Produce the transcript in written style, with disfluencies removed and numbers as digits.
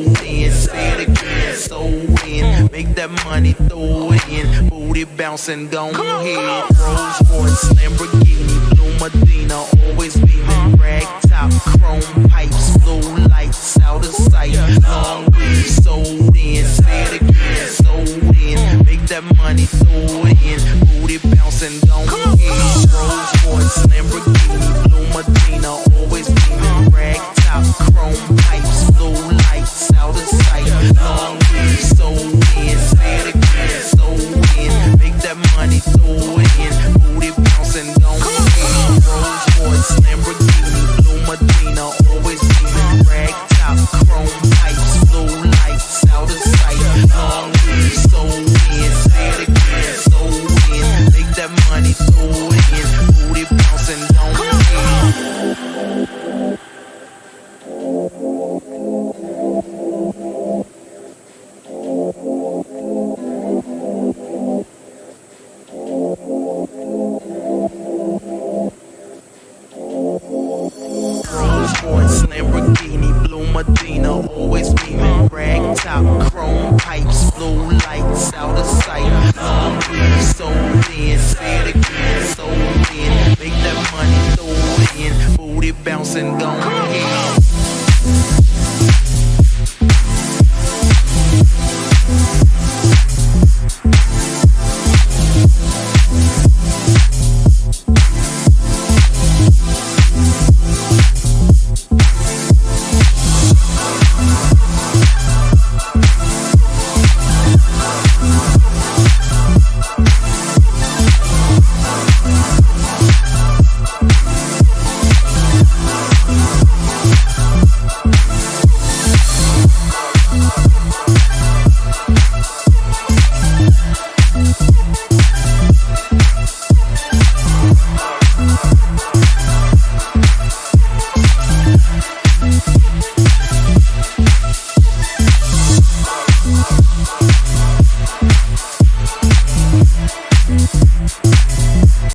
in. Say it again, so in. Make that money, throw it in. Booty bouncing, go ahead. Rolls Royce, Lamborghini, Blue Medina, always beaming. Rag top, chrome pipes, blue lights, out of sight. Long weed, so in. Say it again, so in. Make that money, throw it in. Booty bouncing, go ahead. Rolls Royce, Lamborghini, Blue Medina, always beaming. Rag top, chrome pipes, blue lights, out of sight. Long weed, so in. Say it again, so in. Make that money, throw it in. Booty bouncing, go ahead. Rolls Royce, Lamborghini, Blue Medina, always beaming. Rag top, chrome pipes, blue lights, out of sight. Long weed, so in. Say it again, so in. Make that money, throw it in. Booty bouncing, go ahead. Rolls Royce, Lamborghini, Blue Medina, always beaming. Rag top,